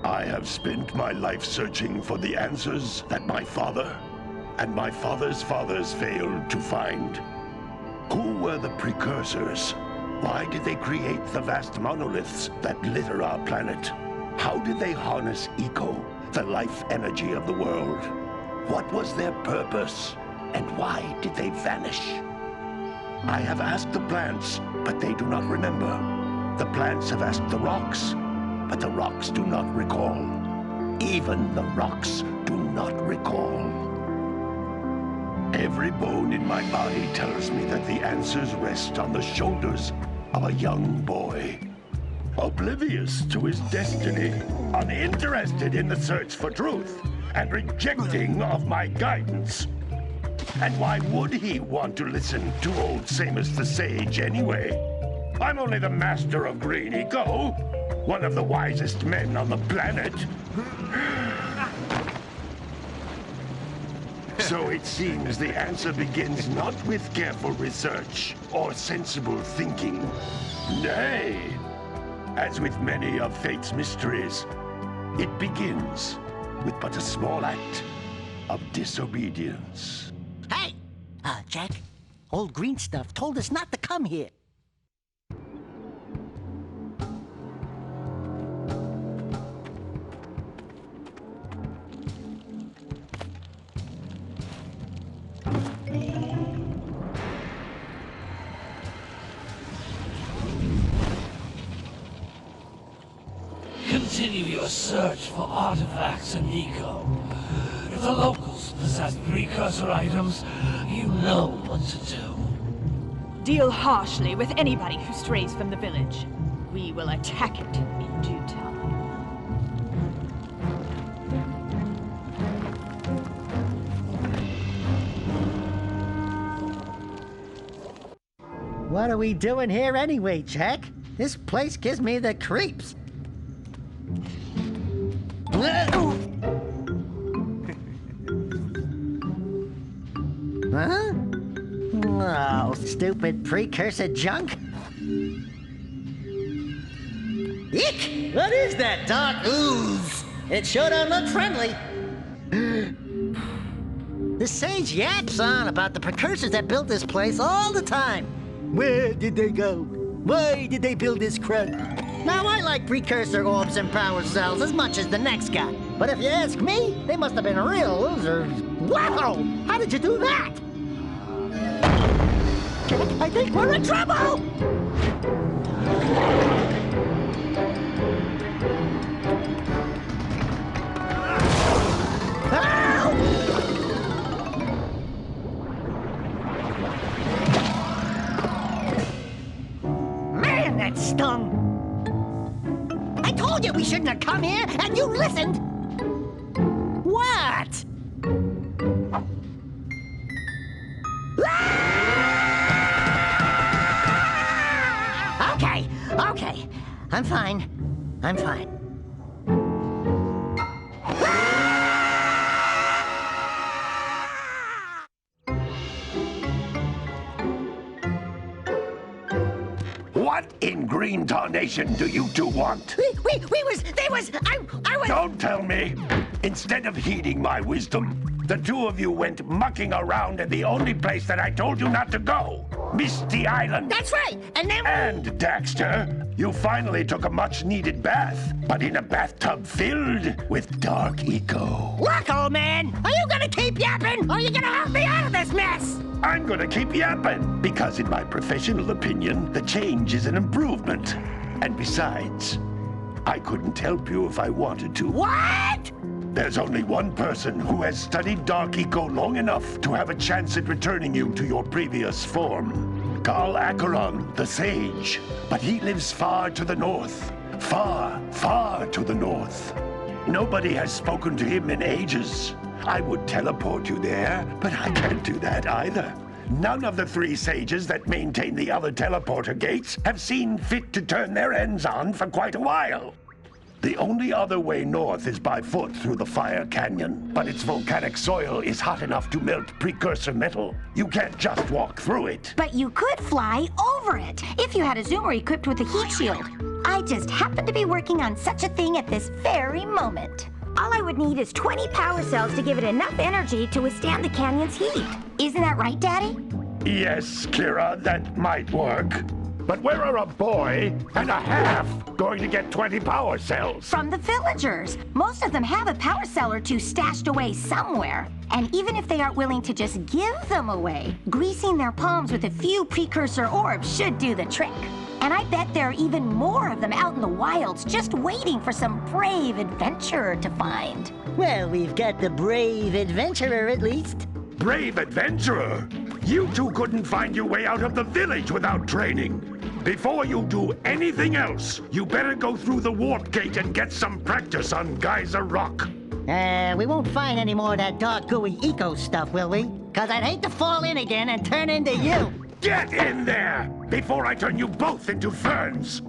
I have spent my life searching for the answers that my father and my father's fathers failed to find. Who were the Precursors? Why did they create the vast monoliths that litter our planet? How did they harness eco, the life energy of the world? What was their purpose? And why did they vanish? I have asked the plants, but they do not remember. The plants have asked the rocks, but the rocks do not recall. Even the rocks do not recall. Every bone in my body tells me that the answers rest on the shoulders of a young boy. Oblivious to his destiny, uninterested in the search for truth, and rejecting of my guidance. And why would he want to listen to old Samus the Sage anyway? I'm only the master of green eco, one of the wisest men on the planet. So it seems the answer begins not with careful research or sensible thinking. Nay, as with many of fate's mysteries, it begins with but a small act of disobedience. Hey! Jak, old green stuff told us not to come here. Continue your search for artifacts and eco. If the locals possess precursor items, you know what to do. Deal harshly with anybody who strays from the village. We will attack it in due time. What are we doing here anyway, Jak? This place gives me the creeps. Huh? Oh, stupid precursor junk. Eek! What is that dark ooze? It sure don't look friendly. The sage yaps on about the precursors that built this place all the time. Where did they go? Why did they build this crud? Now, I like precursor orbs and power cells as much as the next guy. But if you ask me, they must have been real losers. Wow! How did you do that? Jak, I think we're in trouble! Man, that stung! I told you we shouldn't have come here, and you listened! What? Okay. I'm fine. What in green tarnation do you two want? I was... Don't tell me! Instead of heeding my wisdom, the two of you went mucking around in the only place that I told you not to go. Misty Island. That's right, and then... And, Daxter, you finally took a much-needed bath, but in a bathtub filled with dark eco. Look, old man, are you gonna keep yapping, or are you gonna help me out of this mess? I'm gonna keep yapping, because in my professional opinion, the change is an improvement. And besides, I couldn't help you if I wanted to. What? There's only one person who has studied dark eco long enough to have a chance at returning you to your previous form. Carl Acheron, the Sage. But he lives far to the north. Far, far to the north. Nobody has spoken to him in ages. I would teleport you there, but I can't do that either. None of the three sages that maintain the other teleporter gates have seen fit to turn their ends on for quite a while. The only other way north is by foot through the Fire Canyon, but its volcanic soil is hot enough to melt precursor metal. You can't just walk through it. But you could fly over it, if you had a zoomer equipped with a heat shield. I just happen to be working on such a thing at this very moment. All I would need is 20 power cells to give it enough energy to withstand the canyon's heat. Isn't that right, Daddy? Yes, Kira, that might work. But where are a boy and a half going to get 20 power cells? From the villagers. Most of them have a power cell or two stashed away somewhere. And even if they aren't willing to just give them away, greasing their palms with a few precursor orbs should do the trick. And I bet there are even more of them out in the wilds just waiting for some brave adventurer to find. Well, we've got the brave adventurer at least. Brave adventurer? You two couldn't find your way out of the village without training. Before you do anything else, you better go through the warp gate and get some practice on Geyser Rock. We won't find any more of that dark gooey eco stuff, will we? 'Cause I'd hate to fall in again and turn into you. Get in there before I turn you both into ferns.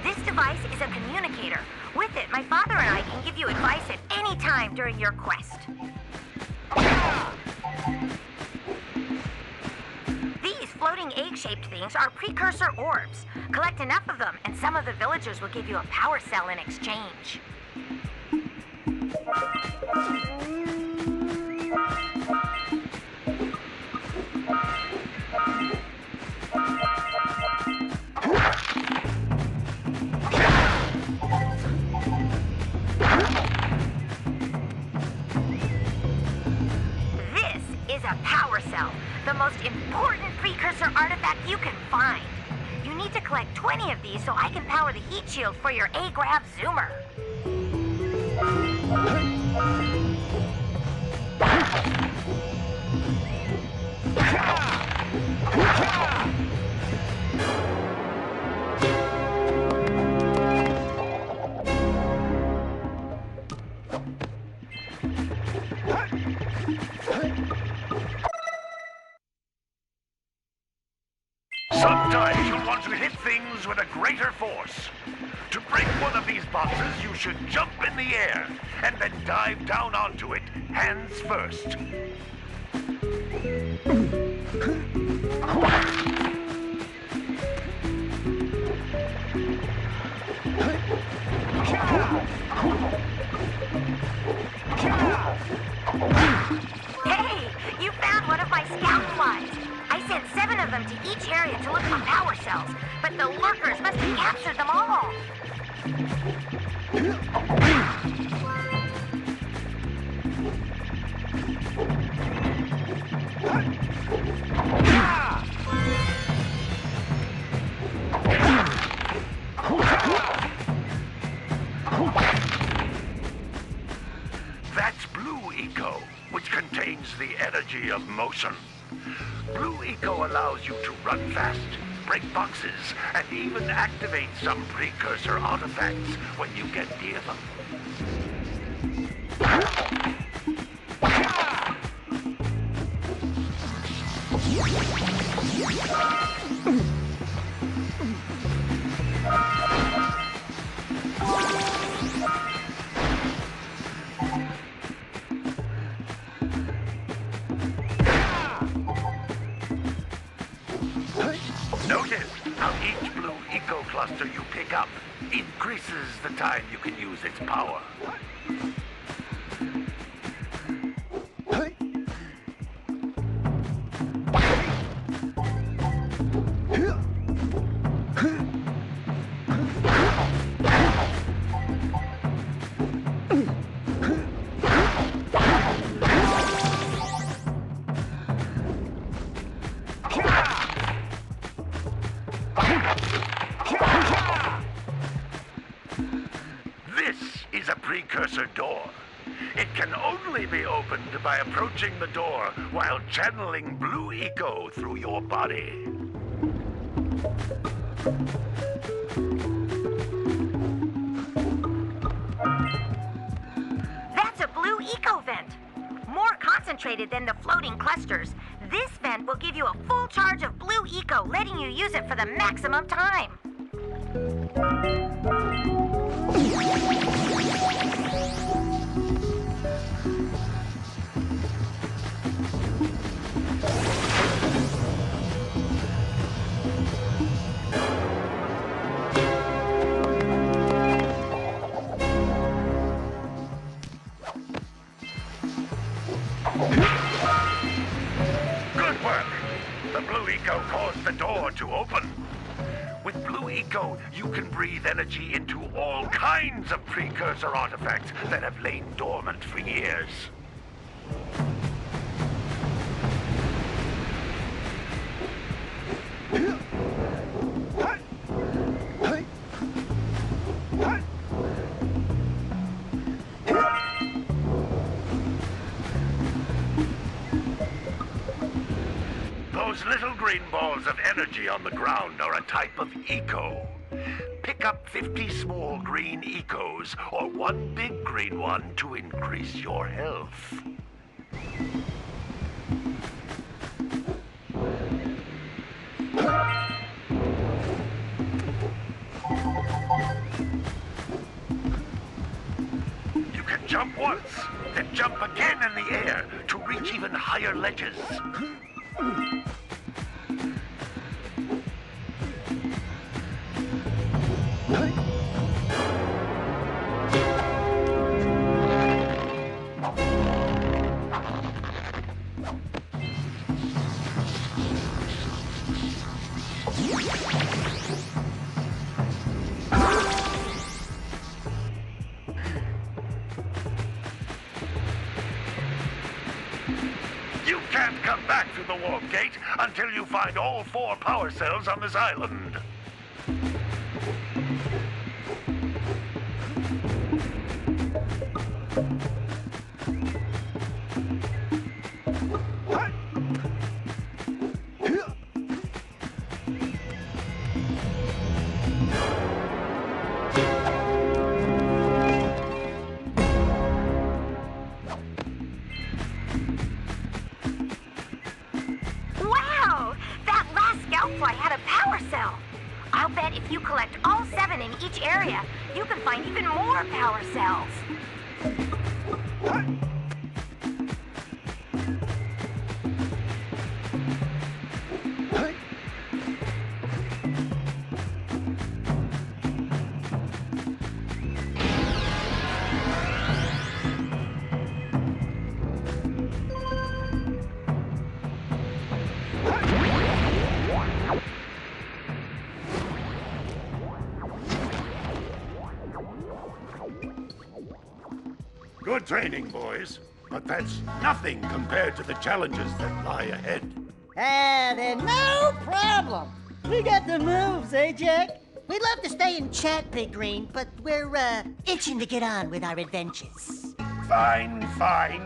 This device is a communicator. With it, my father and I can give you advice at any time during your quest. These floating egg-shaped things are precursor orbs. Collect enough of them, and some of the villagers will give you a power cell in exchange. This is a power cell, the most important precursor artifact you can find. You need to collect 20 of these so I can power the heat shield for your A-Grav zoomer. Sometimes you'll want to hit things with a greater force. To break one of these boxes, you should jump in the air and then dive down onto it, hands first. Hey, you found one of my scout flies. I sent 7 of them to each area to look for power cells, but the lurkers must have captured them all. That's Blue Eco, which contains the energy of motion. Blue Eco allows you to run fast, break boxes, and even activate some precursor artifacts when you get near them. Notice how each Blue Eco cluster you pick up increases the time you can use its power. This is a precursor door. It can only be opened by approaching the door while channeling Blue Eco through your body. That's a Blue Eco vent. More concentrated than the floating clusters. This vent will give you a full charge of Blue Eco, letting you use it for the maximum time. The blue eco caused the door to open. With blue eco, you can breathe energy into all kinds of precursor artifacts that have lain dormant for years. Those little green balls of energy on the ground are a type of eco. Pick up 50 small green ecos or one big green one to increase your health. You can jump once, then jump again in the air to reach even higher ledges. You can't come back through the warp gate until you find all 4 power cells on this island. Wow! That last scoutfly had a power cell. I'll bet if you collect all 7 in each area, you can find even more power cells. Good training, boys. But that's nothing compared to the challenges that lie ahead. Then no problem. We got the moves, eh, Jak? We'd love to stay and chat, Big Green, but we're, itching to get on with our adventures. Fine, fine.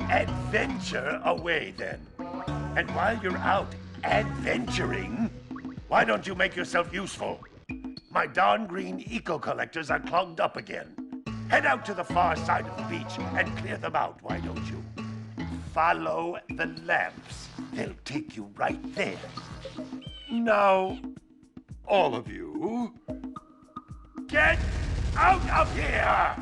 Adventure away, then. And while you're out adventuring, why don't you make yourself useful? My darn green eco-collectors are clogged up again. Head out to the far side of the beach and clear them out, why don't you? Follow the lamps. They'll take you right there. Now, all of you, get out of here!